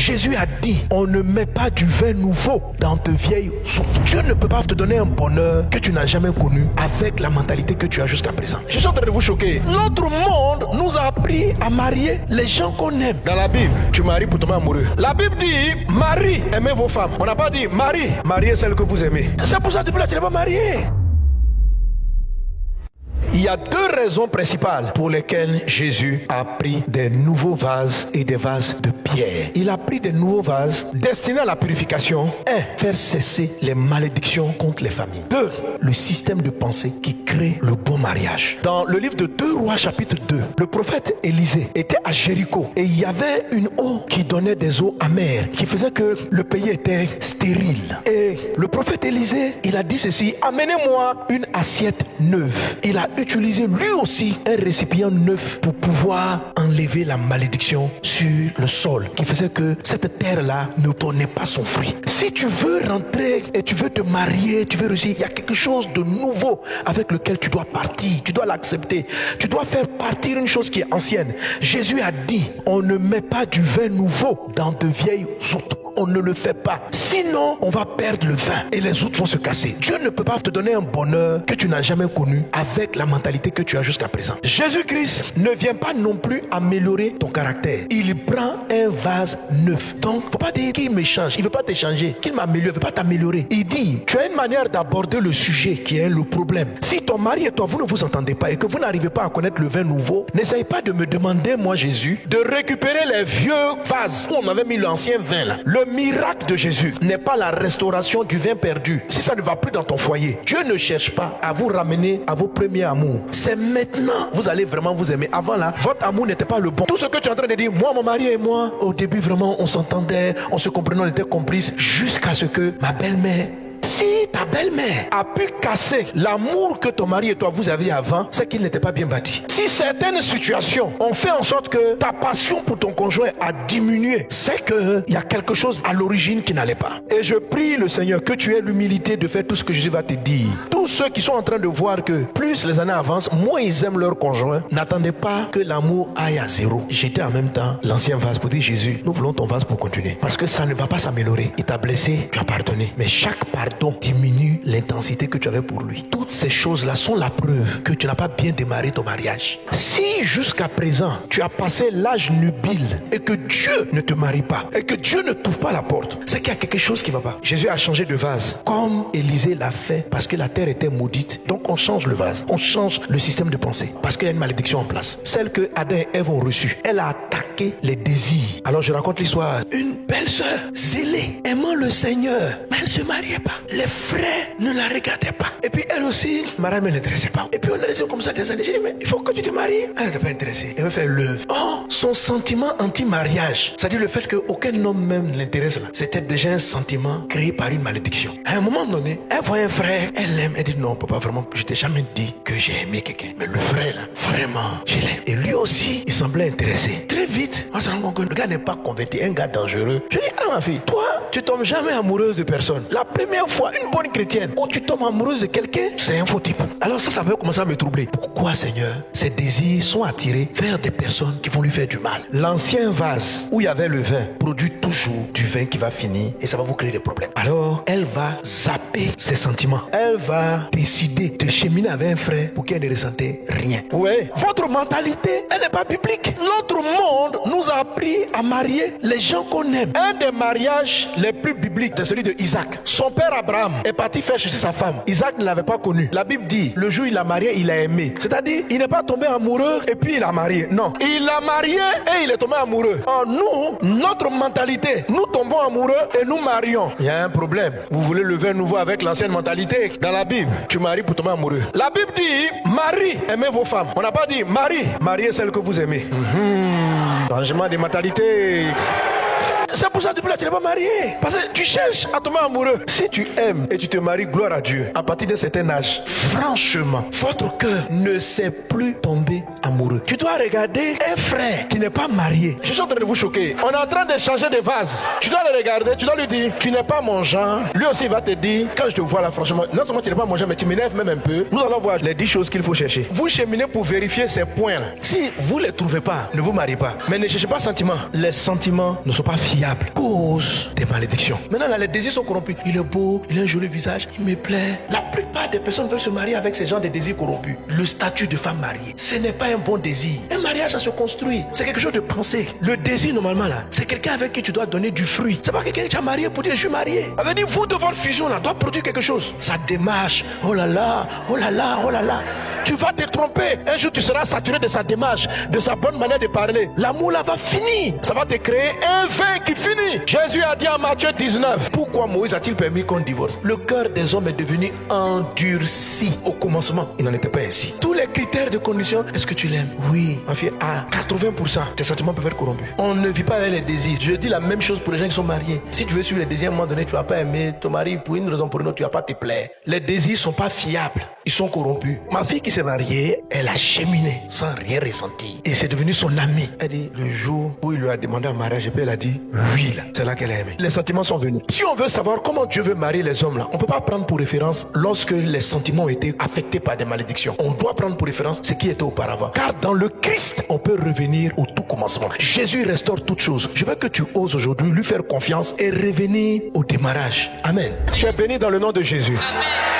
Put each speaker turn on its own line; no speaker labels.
Jésus a dit, on ne met pas du vin nouveau dans de vieilles soutes. Dieu ne peut pas te donner un bonheur que tu n'as jamais connu avec la mentalité que tu as jusqu'à présent. Je suis en train de vous choquer. Notre monde nous a appris à marier les gens qu'on aime. Dans la Bible, tu maries pour tomber amoureux. La Bible dit, Marie, aimez vos femmes. On n'a pas dit, Marie, mariez celle que vous aimez. C'est pour ça que depuis là, tu n'es pas marié. Il y a deux raisons principales pour lesquelles Jésus a pris des nouveaux vases et des vases de pierre. Il a pris des nouveaux vases destinés à la purification. 1. Faire cesser les malédictions contre les familles. 2. Le système de pensée qui crée le bon mariage. Dans le livre de 2 Rois chapitre 2, le prophète Élisée était à Jéricho et il y avait une eau qui donnait des eaux amères qui faisait que le pays était stérile. Et le prophète Élisée, il a dit ceci, amenez-moi une assiette neuve. Il a utilisé lui aussi un récipient neuf pour pouvoir enlever la malédiction sur le sol qui faisait que cette terre-là ne donnait pas son fruit. Si tu veux rentrer et tu veux te marier, tu veux réussir, il y a quelque chose de nouveau avec lequel tu dois partir, tu dois l'accepter, tu dois faire partir une chose qui est ancienne. Jésus a dit, on ne met pas du vin nouveau dans de vieilles soutes. On ne le fait pas. Sinon, on va perdre le vin et les autres vont se casser. Dieu ne peut pas te donner un bonheur que tu n'as jamais connu avec la mentalité que tu as jusqu'à présent. Jésus-Christ ne vient pas non plus améliorer ton caractère. Il prend un vase neuf. Donc, faut pas dire qu'il me change. Il veut pas t'échanger. Qu'il m'améliore. Il veut pas t'améliorer. Il dit, tu as une manière d'aborder le sujet qui est le problème. Si ton mari et toi, vous ne vous entendez pas et que vous n'arrivez pas à connaître le vin nouveau, n'essaye pas de me demander, moi Jésus, de récupérer les vieux vases où on avait mis l'ancien vin là. Le miracle de Jésus n'est pas la restauration du vin perdu. Si ça ne va plus dans ton foyer, Dieu ne cherche pas à vous ramener à vos premiers amours. C'est maintenant vous allez vraiment vous aimer. Avant là, votre amour n'était pas le bon. Tout ce que tu es en train de dire, moi, mon mari et moi, au début vraiment, on s'entendait, on se comprenait, on était complices, jusqu'à ce que ma belle-mère, si ta belle-mère a pu casser l'amour que ton mari et toi vous aviez avant, c'est qu'il n'était pas bien bâti. Si certaines situations ont fait en sorte que ta passion pour ton conjoint a diminué, c'est qu'il y a quelque chose à l'origine qui n'allait pas. Et je prie le Seigneur que tu aies l'humilité de faire tout ce que Jésus va te dire. Tous ceux qui sont en train de voir que plus les années avancent, moins ils aiment leur conjoint, n'attendez pas que l'amour aille à zéro. J'étais en même temps l'ancien vase pour dire, Jésus, nous voulons ton vase pour continuer. Parce que ça ne va pas s'améliorer. Il t'a blessé, tu as pardonné. Mais chaque pardon diminue l'intensité que tu avais pour lui. Toutes ces choses-là sont la preuve que tu n'as pas bien démarré ton mariage. Si jusqu'à présent, tu as passé l'âge nubile et que Dieu ne te marie pas et que Dieu ne t'ouvre pas la porte, c'est qu'il y a quelque chose qui ne va pas. Jésus a changé de vase comme Élisée l'a fait parce que la terre était maudite. Donc on change le vase, on change le système de pensée parce qu'il y a une malédiction en place. Celle que Adam et Ève ont reçue, elle a attaqué les désirs. Alors je raconte l'histoire. Une belle sœur zélée, aimant le Seigneur, mais elle ne se mariait pas. Les frères ne la regardaient pas. Et puis elle aussi, Marie ne l'intéressait pas. Et puis on a laissé comme ça des années. J'ai dit, mais il faut que tu te maries. Elle n'était pas intéressée. Elle veut faire l'œuvre. Oh, son sentiment anti-mariage, c'est-à-dire le fait qu'aucun homme même ne l'intéresse là, c'était déjà un sentiment créé par une malédiction. À un moment donné, elle voit un frère, elle l'aime. Elle dit, non, papa, vraiment, je t'ai jamais dit que j'ai aimé quelqu'un. Mais le frère là, vraiment, je l'aime. Et lui aussi, il semblait intéressé. Très vite, on se rend compte que le gars n'est pas converti, un gars dangereux. Je dis, ah ma fille, toi, tu tombes jamais amoureuse de personne. La première fois, une bonne chrétienne, où tu tombes amoureuse de quelqu'un, c'est un faux type. Alors ça va commencer à me troubler. Pourquoi, Seigneur, ses désirs sont attirés vers des personnes qui vont lui faire du mal? L'ancien vase où il y avait le vin produit toujours du vin qui va finir et ça va vous créer des problèmes. Alors, elle va zapper ses sentiments. Elle va décider de cheminer avec un frère pour qu'elle ne ressentait rien. Ouais. Votre mentalité, elle n'est pas biblique. Notre monde nous a appris à marier les gens qu'on aime. Un des mariages les plus bibliques, c'est celui de Isaac. Son père Abraham est parti faire chercher sa femme. Isaac ne l'avait pas connu. La Bible dit, le jour où il l'a marié, il l'a aimé. C'est-à-dire, il n'est pas tombé amoureux et puis il a marié. Non. Il l'a marié et il est tombé amoureux. Or, nous, notre mentalité, nous tombons amoureux et nous marions. Il y a un problème. Vous voulez le vin nouveau avec l'ancienne mentalité. Dans la Bible, tu maries pour tomber amoureux. La Bible dit, Marie, aimez vos femmes. On n'a pas dit, Marie, mariez celle que vous aimez. Changement de mentalité. C'est pour ça que depuis là, tu n'es pas marié. Parce que tu cherches à tomber amoureux. Si tu aimes et tu te maries, gloire à Dieu, à partir d'un certain âge, franchement, votre cœur ne sait plus tomber amoureux. Tu dois regarder un frère qui n'est pas marié. Je suis en train de vous choquer. On est en train de changer de vase. Tu dois le regarder, tu dois lui dire, tu n'es pas mon genre. Lui aussi, il va te dire, quand je te vois là, franchement, non seulement tu n'es pas mon genre, mais tu m'énerves même un peu. Nous allons voir les 10 choses qu'il faut chercher. Vous cheminez pour vérifier ces points-là. Si vous ne les trouvez pas, ne vous mariez pas. Mais ne cherchez pas sentiments. Les sentiments ne sont pas pas fiables cause des malédictions. Maintenant, là, les désirs sont corrompus. Il est beau, il a un joli visage, il me plaît. La plupart des personnes veulent se marier avec ces gens de désirs corrompus. Le statut de femme mariée, ce n'est pas un bon désir. Un mariage, ça se construit. C'est quelque chose de pensé. Le désir, normalement, là, c'est quelqu'un avec qui tu dois donner du fruit. C'est pas quelqu'un qui t'a marié pour dire je suis marié. Ça veut dire, vous, de votre fusion, là, doit produire quelque chose. Ça démarche. Oh là là, oh là là, oh là là. Tu vas te tromper. Un jour, tu seras saturé de sa démarche, de sa bonne manière de parler. L'amour, là, va finir. Ça va te créer un vin qui finit. Jésus a dit en Matthieu 19, pourquoi Moïse a-t-il permis qu'on divorce? Le cœur des hommes est devenu endurci. Au commencement, il n'en était pas ainsi. Tous les critères de condition, est-ce que tu l'aimes? Oui. Ma fille, à 80%, tes sentiments peuvent être corrompus. On ne vit pas avec les désirs. Je dis la même chose pour les gens qui sont mariés. Si tu veux suivre les désirs, à un moment donné, tu ne vas pas aimer ton mari pour une raison ou pour une autre, tu ne vas pas te plaire. Les désirs ne sont pas fiables. Ils sont corrompus. Ma fille qui s'est mariée, elle a cheminé sans rien ressentir. Et c'est devenu son amie. Elle dit, le jour où il lui a demandé en mariage, et puis elle a dit, oui, là. C'est là qu'elle a aimé. Les sentiments sont venus. Si on veut savoir comment Dieu veut marier les hommes, là, on ne peut pas prendre pour référence lorsque les sentiments ont été affectés par des malédictions. On doit prendre pour référence ce qui était auparavant. Car dans le Christ, on peut revenir au tout commencement. Jésus restaure toutes choses. Je veux que tu oses aujourd'hui lui faire confiance et revenir au démarrage. Amen. Tu es béni dans le nom de Jésus.
Amen.